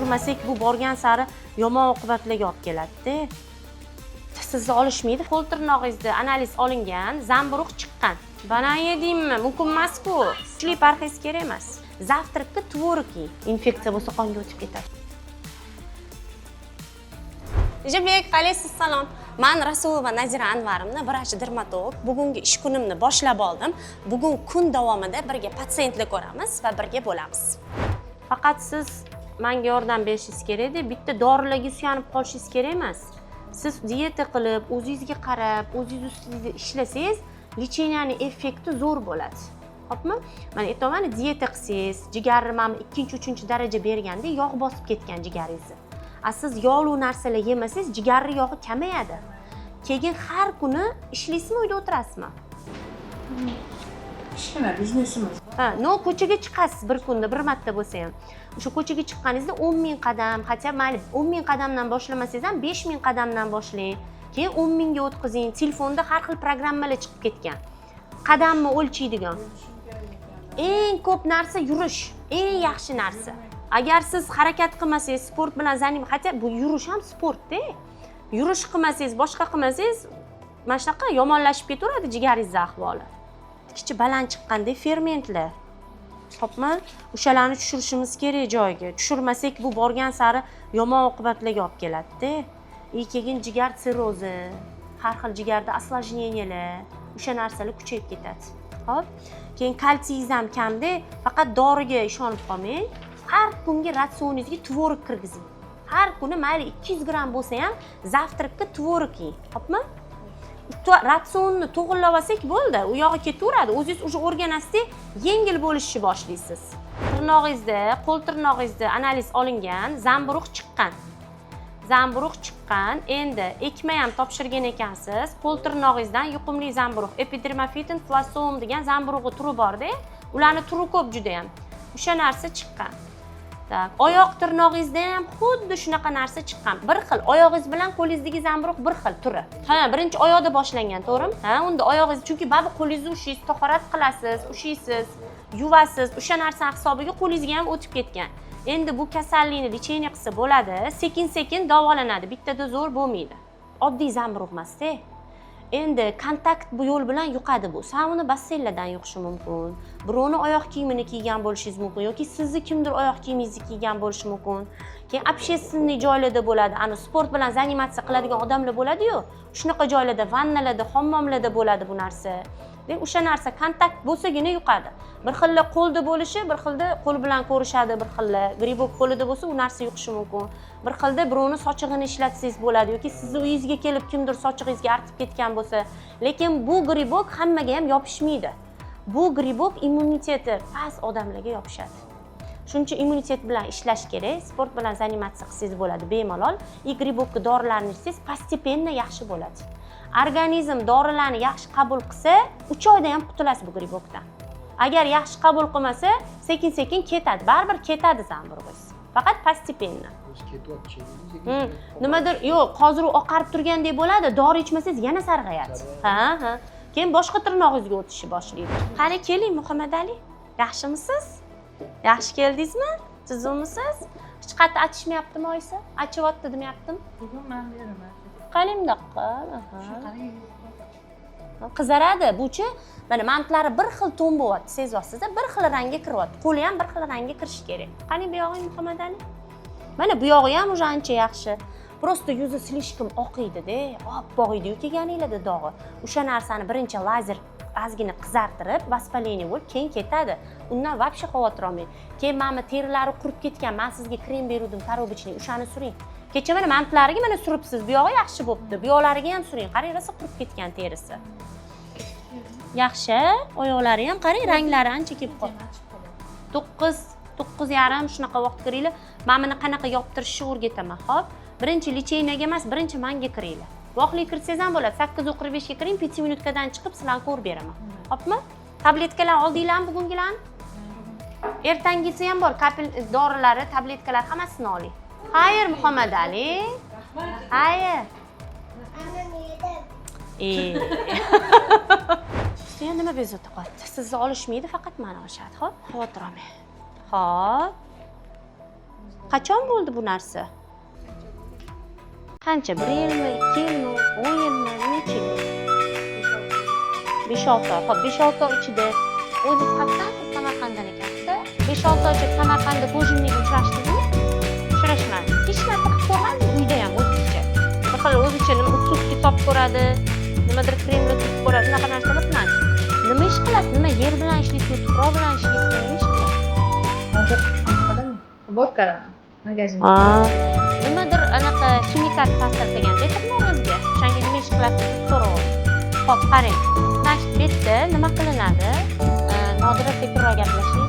tushirmasak bu borgan sari yomon oqibatlarga olib keladi-da. Sizni olishmaydi. Qo'l tirnog'ingizda analiz olingan, zamburug' chiqqan. Bana yedingmi? Mumkin emas-ku. Kuchli parhez kerak emas. Завтракка tvorog yeng. Infeksiya bo'lsa qonga o'tib ketadi. Nijobek, alaykum salom. Men Rasulova Nazira Anvarovna, vrach-dermatolog. Bugungi ish kunimni boshlab oldim. Bugun kun davomida birga patsientlar ko'ramiz va birga bo'lamiz. Faqat siz menga yordam berishingiz kerak-da, bitta dorilarga suyanib qolishingiz kerak emas. Siz diyeta qilib, o'zingizga qarab, o'zingiz ustingizda ishlasangiz, lecheniyaning effekti zo'r bo'ladi. Xo'pmi? Mana aytaman, diyeta qilsangiz, jigarni mana 2-3 daraja berganda yog' bosib ketgan jigaringizni. Siz yog'li narsalar yemasangiz, jigarni yog'i kamayadi. Keyin har kuni ishlaysizmi, uyda o'tirasizmi? Ishlayman, biznesimiz. Ko'chaga chiqasiz bir kunda bir marta bo'lsa ham. O'sha ko'chaga chiqqaningizda 10 ming qadam, hatto mayli 10 ming qadamdan boshlamasangiz ham 5 ming qadamdan boshlang. Keyin 10 mingga o'tkazing. Telefonda har xil programmalar chiqib ketgan. Qadamni o'lchaydigan. Eng ko'p narsa yurish, eng yaxshi narsa. Agar siz harakat qilmasangiz, sport bilan hatto bu yurish ham sportda. Yurish qilmasangiz, boshqa qilmasangiz, mana shunaqa yomonlashib ketaveradi jigaringiz ahvoli. Kichik baland chiqqanda fermentlar. Xo'pmi? O'shalarni tushirishimiz kerak joyiga. Tushirmasak bu borgan sari yomon oqibatlarga olib keladi-da. Keyin jigar sirrozi, har xil jigarda осложнениялар, o'sha narsalar kuchayib ketadi. Xo'p? Keyin kalsiyingiz ham kamda, faqat doriga ishonib qolmang. Har kungi ratsioningizga tvorog kirgizing. Har kuni mayli 200 gram bo'lsa ham завтракка tvorog yeng. Xo'pmi? Ratsionni to'g'irlab olsak bo'ldi, u yog'i ketaveradi. O'zingiz o'sha o'rganasizda yengil bo'lishni boshlaysiz. Tirnog'ingizda, qo'l tirnog'ingizda analiz olingan, zamburug' chiqqan. Zamburug' chiqqan. Endi ekma ham topshirgan ekansiz. Qo'l tirnog'ingizdan yuqumli zamburug', epidermophyton flasom degan zamburug'i turi bor-da. Ularning turi ko'p juda ham. O'sha narsa chiqqan. Tak, oyoq tirnog'ingizda ham xuddi shunaqa narsa chiqqan. Bir xil, oyog'ingiz bilan qo'lingizdagi zamburug' bir xil turi. Birinchi oyoqda boshlangan, to'g'rimi? Unda oyog'ingiz, chunki baribir qo'lingizni ushlaysiz, tahorat qilasiz, ushlaysiz, yuvasiz, o'sha narsa hisobiga qo'lingizga ham o'tib ketgan. Endi bu kasallikni lecheniya qilsa bo'ladi, sekin-sekin davolanadi, bittada zo'r bo'lmaydi. Oddiy zamburug' emas-da. Endi kontakt bu yo'l bilan yuqadi bu. Uni basseynlardan yuqishi mumkin. Birovni oyoq kiyimini kiygan bo'lishingiz mumkin yoki sizni kimdir oyoq kiyimingizni kiygan bo'lishi mumkin. Keyin общественный joylarda bo'ladi. Sport bilan zanimatsiya qiladigan odamlar bo'ladi-yu. Shunaqa joylarda, vannalarda, hammomlarda bo'ladi bu narsa. O'sha narsa kontakt bo'lsagina yuqadi. Bir xilla qo'lda bo'lishi, bir xilda qo'l bilan ko'rishadi, bir xilla gribok qo'lida bo'lsa, u narsa yuqishi mumkin. Bir xilda birovni sochig'ini ishlatsangiz bo'ladi yoki sizni uyingizga kelib kimdir sochig'ingizga artib ketgan bo'lsa, lekin bu gribok hammaga ham yopishmaydi. Bu gribok immuniteti past odamlarga yopishadi. Shuning uchun immunitet bilan ishlash kerak, sport bilan zanimatsiya qilsangiz bo'ladi bemalol. Gribokka dorilarni ichsangiz постепенно yaxshi bo'ladi. Organizm dorilarni yaxshi qabul qilsa, 3 oyda ham qutulasiz bu gribokdan. Agar yaxshi qabul qilmasa, sekin-sekin ketadi. Baribir ketadi zamburug'ingiz. Faqat постепенно. Nimadir, yo'q, hozir u oqarib turgandek bo'ladi, dori ichmasangiz yana sarg'ayadi. Keyin boshqa tirnog'ingizga o'tishni boshlaydi. Qani keling, Muhammad Ali. Yaxshimisiz? Yaxshi keldingizmi? Tuzukmisiz? Hech qattiq achishmayaptimi oyisi? Achyapti demayaptimi? Bugun men beraman. Qaling bunaqa. Qizaradi. Buchi mana mantlari bir xil to'n bo'lyapti, sezyapsiz-a? Bir xil rangga kiryapti. Qo'li ham bir xil rangga kirishi kerak. Qani bu yog'ing Muhammad Ali? Mana bu yog'i ham o'sha ancha yaxshi. Просто yuzi slishkim oqiydi-da, oppoq edi kelganinglarda dog'i. O'sha narsani birinchi lazer ozgina qizartirib, vоспаление bo'lib, keyin ketadi. Undan вообще xavotir olmang. Keyin mana terilari qurib ketgan, men sizga krem beruvdim, tarobichney, o'shani suring. Kecha mana mantlariga mana suribsiz, bu yog'i yaxshi bo'pti. Bu yoqlariga ham suring. Qarang, rosa qurib ketgan terisi. Yaxshi, oyoqlari ham qarang, ranglari ancha kelib qoldi. 9:30 shunaqa vaqt kiringlar. Men buni qanaqa yoptirishni o'rgataman, xo'p? Birinchi lecheniyaga emas, birinchi menga kiringlar. Vaqtli kirsangiz ham bo'ladi. 8:45 ga kiring, 5 minutkadan chiqib sizlarni ko'rib beraman. Xo'pmi? Tabletkalar oldinglarmi bugungilarni? Ertangisi ham bor, kapil dorilari, tabletkalar hammasini oling. Xayr, Muhammad Ali. Xayr. Sen nima bezovta qoldi? Sizni olishmaydi, faqat meni olishadi, xo'p? Xavotir olmang. Xo'p. Qachon bo'ldi bu narsa? Qancha? 1 yilmi, 2 yilmi, 10 yilmi, necha yil? 5-6 oy. Xo'p, 5-6 oy ichida o'zingiz qayerdansiz? Samarqanddan ekansiz. 5-6 oy ichida Samarqandda ko'jinniga uchrashdingizmi? Uchrashmadingiz. Hech narsa qilib ko'rmadingiz uyda ham o'zingizcha. Bir xil o'zicha nima uslubga solib ko'radi, nimadir kremga tutib ko'radi, unaqa narsalar qilmadi. Nima ish qilasiz? Nima yer bilan ishlaysizmi, tuproq bilan ishlaysizmi, nima ish qilasiz? Hozir qadam vodkadan magazin. Nimadir anaqa ximikal ta'sir qilganda tirnog'ingizga o'shanga nima ish qilasiz deb so'rayapti. Xo'p, qarang. Значит, bu yerda nima qilinadi? Nodira sekinroq gaplashing.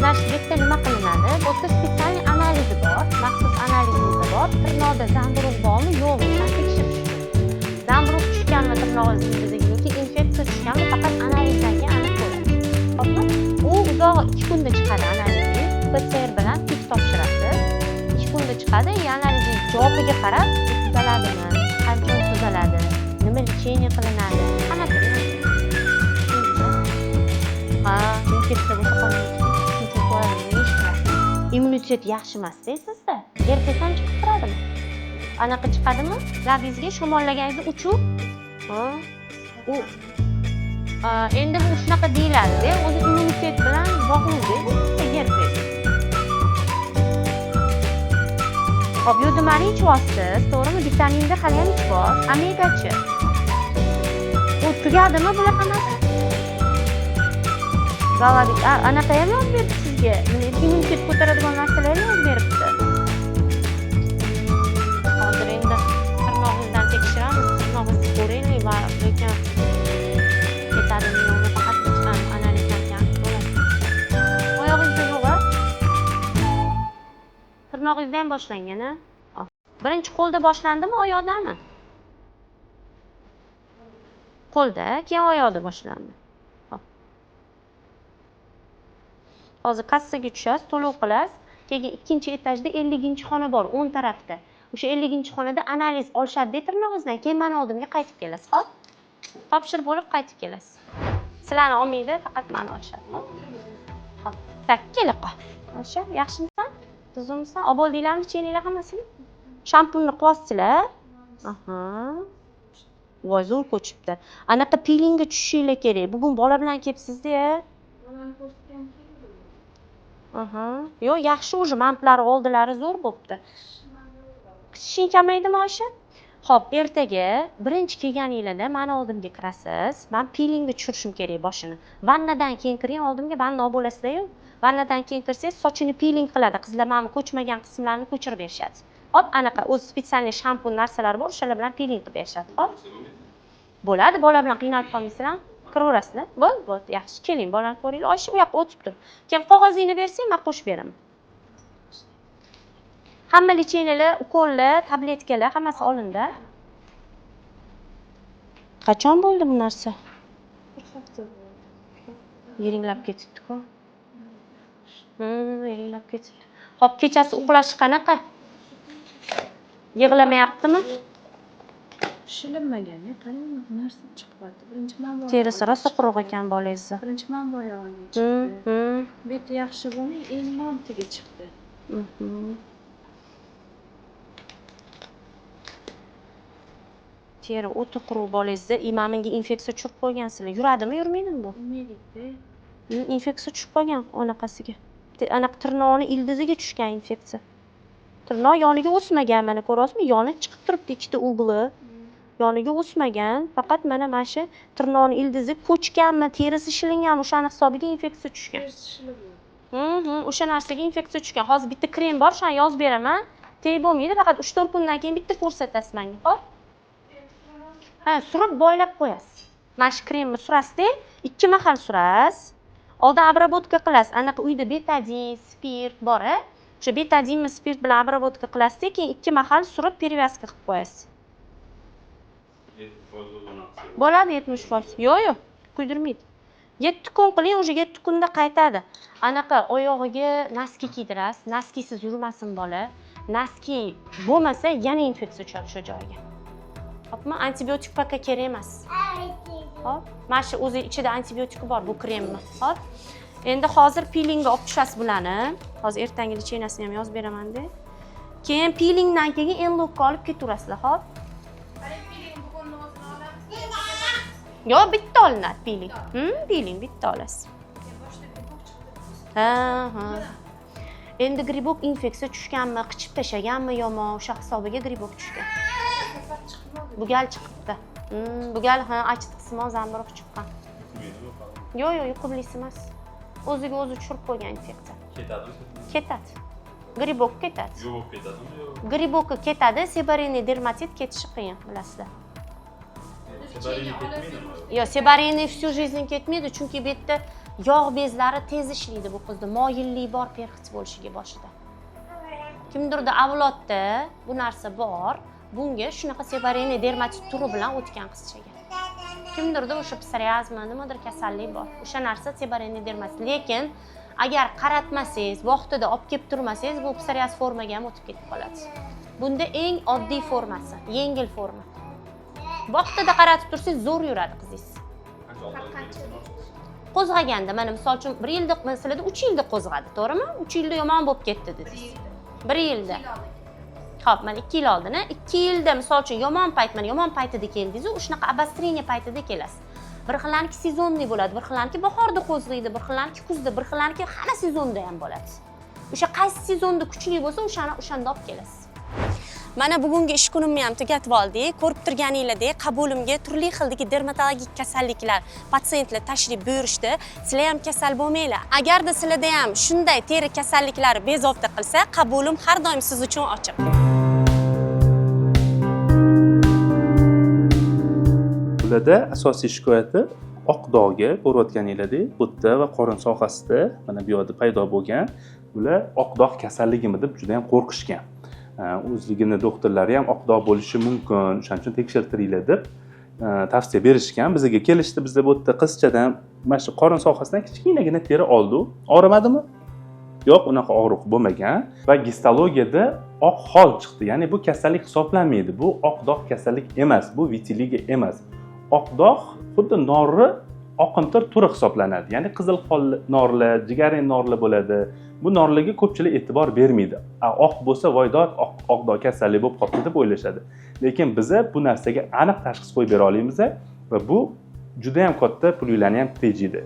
Значит, bu yerda nima qilinadi? Bu yerda spetsialniy analizi bor, maxsus analizimiz bor. Tirnoqda zamburug' bormi, yo'qmi? Shuni tekshirish uchun. Zamburug' tushganmi tirnog'ingizga yoki infeksiya tushganmi, faqat analizdan keyin aniq bo'ladi. Xo'pmi? U uzog'i 2 kunda chiqadi analizingiz. PCR bilan test topshirasiz. 2 kunda chiqadi. Analizingiz javobiga qarab, tuzaladimi, qancha tuzaladi, nima lecheniya qilinadi, hammasini. Ha, infeksiya bo'lsa qolmaydi. Shuncha ko'radi, nima ish qilasiz? Immunitet yaxshi emas-da sizda. Erkakdan chiqib turadimi? Anaqa chiqadimi? Labingizga shamollaganingizda uchib, u endi bu shunaqa deyiladi-da, o'zi immunitet bilan bog'liq-da, gerpes. Hop, yodimani ichyapsiz, to'g'rimi? Vitaminda hali ham ichibsiz, omega-chi. U tugadimi bular hammasi? Galadik, anaqa ham yozib beribdi sizga. Immunitet ko'taradigan narsalarni yozib beribdi. Hozir endi tirnog'ingizdan tekshiramiz, tirnog'ingizni ko'raylik va lekin ketadimi yo'qmi faqat chiqqan analizdan keyin bo'ladi. Oyog'ingizda yo'q-a? Tirnog'ingizda ham boshlangan-a? Birinchi qo'lda boshlandimi, oyoqdami? Qo'lda, keyin oyoqda boshlandi. Hozir kassaga tushasiz, to'lov qilasiz. Keyin ikkinchi etajda 50-xona bor, o'ng tarafda. O'sha 50-xonada analiz olishadi tirnog'ingizdan, keyin meni oldimga qaytib kelasiz. Hop. Topshirib bo'lib qaytib kelasiz. Sizlarni olmaydi, faqat meni olishadi. Hop. Tak, kela qol. O'sha, yaxshimisan? Tuzummisan? Olib oldinglarmi cheninglar hammasini? Shampunni qilyapsizlar? Aha. Voy, zo'r ko'chibdi. Anaqa pilingga tushishinglar kerak. Bugun bola bilan kelibsiz-da. Aha. Yo'q, yaxshi уже mamplari oldilari zo'r bo'pti. Qishing kelmaydimi Oysha? Xo'p, ertaga birinchi kelganinglarda meni oldimga kirasiz. Men pilingga tushirishim kerak boshini. Vannadan keyin kiring, oldimga vanna olib olasizlar-ku. Vannadan keyin kirsangiz, sochini piling qiladi. Qizlar mana ko'chmagan qismlarini ko'chirib berishadi. Hop, anaqa o'z spetsialniy shampun narsalar bor, o'shalar bilan piling qilib berishadi. Hop. Bo'ladi, bola bilan qiynalib qolmaysizlar. Kiraverasizlar. Bo'ldi, yaxshi. Keling, bolani ko'ringlar. Oysha u yoqqa o'tib tur. Keyin qog'ozingni bersang, men qo'shib beraman. Hamma lecheniyalar, ukollar, tabletkalar hammasi olindi. Qachon bo'ldi bu narsa? Bir hafta bo'ldi. Yeringlab ketibdi-ku. Yeringlab ketibdi. Xo'p, kechasi uxlash qanaqa? Yig'lamayaptimi? Shilinmagan-ya, qarang, narsa chiqyapti. Birinchi manba. Terisi rosa quruq ekan bolangizni. Birinchi manba oyog'iga chiqdi. Bu yerda yaxshi bo'lmay, endi mantiga chiqdi. Teri o'ta quruq bolangizda imaminga infeksiya tushib qo'ygansizlar. Yuradimi, yurmaydimi bu? Yurmaydi-da. Infeksiya tushib qolgan onaqasiga. Anaqa tirnoqni ildiziga tushgan infeksiya. Tirnoq yoniga o'smagan, mana ko'ryapsizmi? Yoni chiqib turibdi ikkita ugli. Yoniga o'smagan, faqat mana shu tirnoqni ildizi ko'chganmi, terisi shilinganmi, o'shani hisobiga infeksiya tushgan. O'sha narsaga infeksiya tushgan. Hozir bitta krem bor, shuni yozib beraman. Teg bo'lmaydi, faqat 3-4 kundan keyin bitta ko'rsatasiz menga. Hop. Ha, surib boylab qo'yasiz. Mana shu kremni surasiz-da, 2 mahal surasiz. Oldin обработка qilasiz. Anaqa uyda betadin, spirt bor-a? O'sha betadinmi, spirt bilan обработка qilasiz, keyin 2 mahal surib перевязка qilib qo'yasiz. 70% Bo'ladi 70%. Yo'q, kuydirmaydi. 7 kun qiling, o'sha 7 kunda qaytadi. Anaqa oyog'iga naski kiydirasiz, naskisiz yurmasin bola. Naski bo'lmasa yana infeksiya tushadi shu joyiga. Hopmi, antibiotik paka kerak emas. Hop, mana shu o'zi ichida antibiotik bor bu kremni. Hop. Endi hozir pilingga olib tushasiz bularni. Hozir ertangi lichenasini ham yozib beraman-da. Keyin peelingdan keyin enlokka olib ketaverasizlar, xo'p? Yo'q, bitta olinadi peeling. Peeling bitta olasiz. Ha. Endi gribok infeksiya tushganmi, qichib tashlaganmi yomon, o'sha hisobiga gribok tushgan. Bu gal chiqibdi. Bu gal achitqisimo zamburug' chiqqan. Yo'q, yuqumlisi emas. O'ziga o'zi tushirib qo'ygan infeksiya. Ketadi. Gribok ketadi. Yo'q, ketadimi? Gribokka ketadi, seborrheiy dermatit ketishi qiyin, bilasizlar. Seborrheiy ketmaydimi? Yo'q, seborrheiy всю жизнь ketmaydi, chunki bu yerda yog' bezlari tez ishlaydi bu qizda. Moyillik bor perxit bo'lishiga boshida. Kimdirda avlodda bu narsa bor. Bunga shunaqa seborrheiy dermatit turi bilan o'tgan qizchaga. Kimdirda o'sha psoriazmi, nimadir kasallik bor. O'sha narsa seborrheiy dermatit. Lekin agar qaratmasangiz, vaqtida olib kelib turmasangiz, bu psoriaz formaga ham o'tib ketib qoladi. Bunda eng oddiy formasi, yengil forma. Vaqtida qaratib tursangiz, zo'r yuradi qizingiz. Qo'zg'aganda, mana misol uchun 1 yilda, masalada 3 yilda qo'zg'adi, to'g'rimi? 3 yilda yomon bo'lib ketdi dedingiz. 1 yilda. Xo'p, mana 2 yil oldin, 2 yilda misol uchun yomon paytida keldingiz, shunaqa obosтрение paytida kelasiz. Bir xillaniki sezonniy bo'ladi, bir xillaniki bahorda qo'zg'aydi, bir xillaniki kuzda, bir xillaniki hamma sezonda ham bo'ladi. O'sha qaysi sezonda kuchli bo'lsa, o'shanda olib kelasiz. Mana bugungi ish kunimni ham tugatib oldik. Ko'rib turganingizdek, qabulimga turli xildagi dermatologik kasalliklar patsientlar tashrif buyurishdi. Sizlar ham kasal bo'lmanglar. Agarda sizlarda ham shunday teri kasalliklari bezovta qilsa, qabulim har doim siz uchun ochiq. Bularda asosiy shikoyati oq dog'ga ko'rayotganingizdek, o'tda va qorin sohasida mana bu yerda paydo bo'lgan. Bular oq dog' kasalligimi deb juda ham qo'rqishgan. O'zligini doktorlari ham oq dog' bo'lishi mumkin, shuning uchun tekshirtiringlar deb tavsiya berishgan. Bizga kelishdi, bizda bu yerda qizchadan mana shu qorin sohasidan kichkinagina teri oldi. Og'rimadimi? Yo'q, unaqa og'riq bo'lmagan va gistologiyada oq xol chiqdi. Ya'ni bu kasallik hisoblanmaydi. Bu oq dog' kasallik emas, bu vitiligo emas. Oq dog' xuddi norli oqimtir turi hisoblanadi. Ya'ni qizil xol norlar, jigarrang norlar bo'ladi. Bu norlarga ko'pchilik e'tibor bermaydi. Oq bo'lsa, voydod oq dog' kasallik bo'lib qoldi deb o'ylashadi. Lekin biz bu narsaga aniq tashxis qo'yib bera olamiz va bu juda ham katta pullarni ham tejaydi.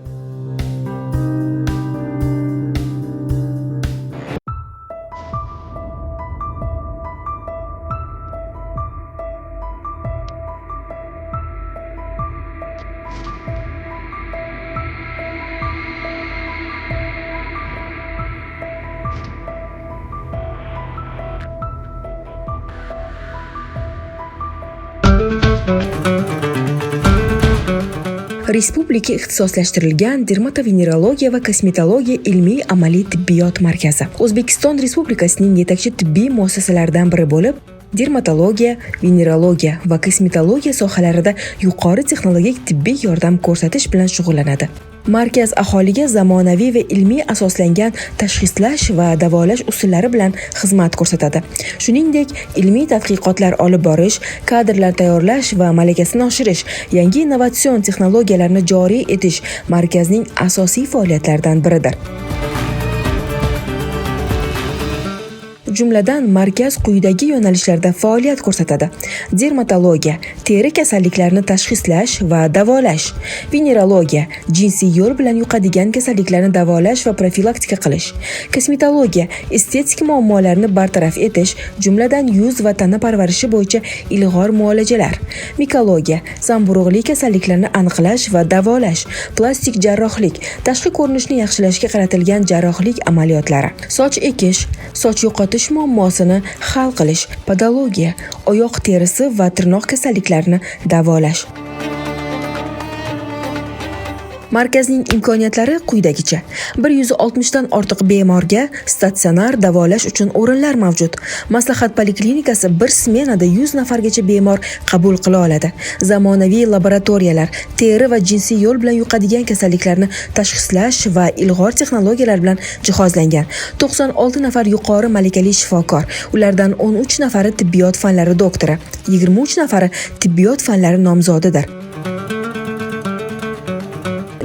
Respublika ixtisoslashtirilgan dermatovenerologiya va kosmetologiya ilmiy amaliy tibbiyot markazi O'zbekiston Respublikasining yetakchi tibbiy muassasalaridan biri bo'lib, dermatologiya, venerologiya va kosmetologiya sohalarida yuqori texnologik tibbiy yordam ko'rsatish bilan shug'ullanadi. Markaz aholiga zamonaviy va ilmiy asoslangan tashxislash va davolash usullari bilan xizmat ko'rsatadi. Shuningdek, ilmiy tadqiqotlar olib borish, kadrlar tayyorlash va malakasini oshirish, yangi innovatsion texnologiyalarni joriy etish markazning asosiy faoliyatlaridan biridir. Jumladan, markaz quyidagi yo'nalishlarda faoliyat ko'rsatadi: dermatologiya, teri kasalliklarini tashxislash va davolash; venerologiya, jinsiy yo'l bilan yuqadigan kasalliklarni davolash va profilaktika qilish; kosmetologiya, estetik muammolarni bartaraf etish, jumladan yuz va tana parvarishi bo'yicha ilg'or muolajalar; mikologiya, zamburug'li kasalliklarni aniqlash va davolash; plastik jarrohlik, tashqi ko'rinishni yaxshilashga qaratilgan jarrohlik amaliyotlari; soch ekish, soch yo'qotish muammosini hal qilish; podologiya, oyoq terisi va tirnoq kasalliklarini davolash. Markazning imkoniyatlari quyidagicha: 160 dan ortiq bemorga statsionar davolash uchun o'rinlar mavjud. Maslahat poliklinikasi bir smenada 100 nafargacha bemor qabul qila oladi. Zamonaviy laboratoriyalar, teri va jinsiy yo'l bilan yuqadigan kasalliklarni tashxislash va ilg'or texnologiyalar bilan jihozlangan. 96 nafar yuqori malakali shifokor, ulardan 13 nafari tibbiyot fanlari doktori, 23 nafari tibbiyot fanlari nomzodidir.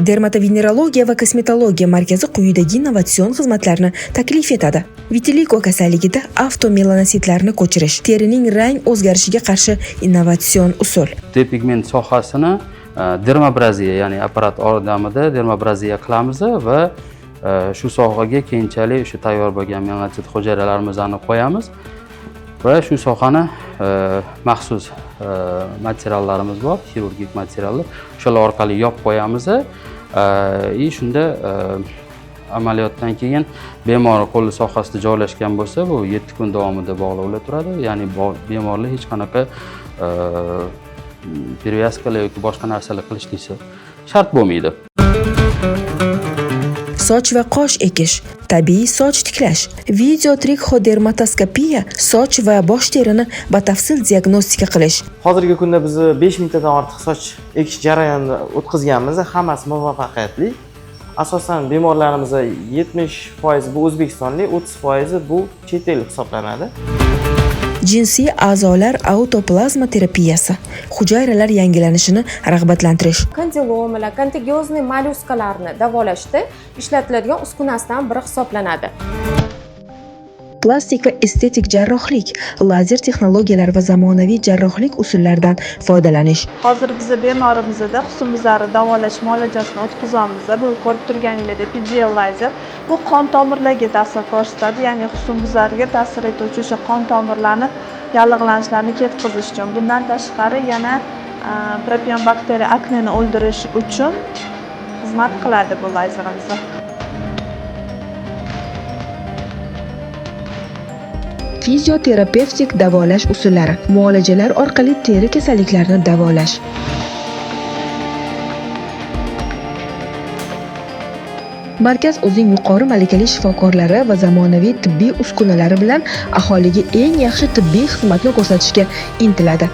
Dermatovenerologiya va kosmetologiya markazi quyidagi innovatsion xizmatlarni taklif etadi. Vitiligo kasalligida avtomelanotitlarni ko'chirish, terining rang o'zgarishiga qarshi innovatsion usul. Depigment sohasini dermabraziya, ya'ni apparat yordamida dermabraziya qilamiz va shu sohaga keyinchalik o'sha tayyor bo'lgan melanosit hujayralarimizni qo'yamiz va shu sohani maxsus materiallarimiz bor, xirurgik materiallar. O'shalar orqali yopib qo'yamiz. Shunda amaliyotdan keyin bemor qo'li sohasida joylashgan bo'lsa, bu 7 kun davomida bog'lovlar turadi. Ya'ni bemorlar hech qanaqa perevyaskalar yoki boshqa narsalar qilishligi shart bo'lmaydi. Soch va qosh ekish, tabiiy soch tiklash, video trixodermatoskopiya, soch va bosh terini batafsil diagnostika qilish. Hozirgi kunda biz 5000 tadan ortiq soch ekish jarayonini o'tkazganmiz, hammasi muvaffaqiyatli. Asosan bemorlarimiz 70% bu o'zbekistonlik, 30% bu chet el hisoblanadi. Jinsiy a'zolar autoplazma terapiyasi, hujayralar yangilanishini rag'batlantirish. Kondilomalar, kontagiozniy mollyuskalarni davolashda ishlatiladigan uskunasidan biri hisoblanadi. Plastik va estetik jarrohlik, lazer texnologiyalari va zamonaviy jarrohlik usullaridan foydalanish. Hozir biz bemorimizda husnbuzarni davolash muolajasini o'tkazamiz. Bu ko'rib turganingizdek PGL lazer bu qon tomirlariga ta'sir ko'rsatadi, ya'ni husnbuzarga ta'sir etuvchi o'sha qon tomirlarni yallig'lanishlarini ketkazish uchun. Bundan tashqari yana propion bakteriya akneni o'ldirish uchun xizmat qiladi bu lazerimiz. Fizioterapevtik davolash usullari, muolajalar orqali teri kasalliklarini davolash. Markaz o'zining yuqori malakali shifokorlari va zamonaviy tibbiy uskunalari bilan aholiga eng yaxshi tibbiy xizmatni ko'rsatishga intiladi.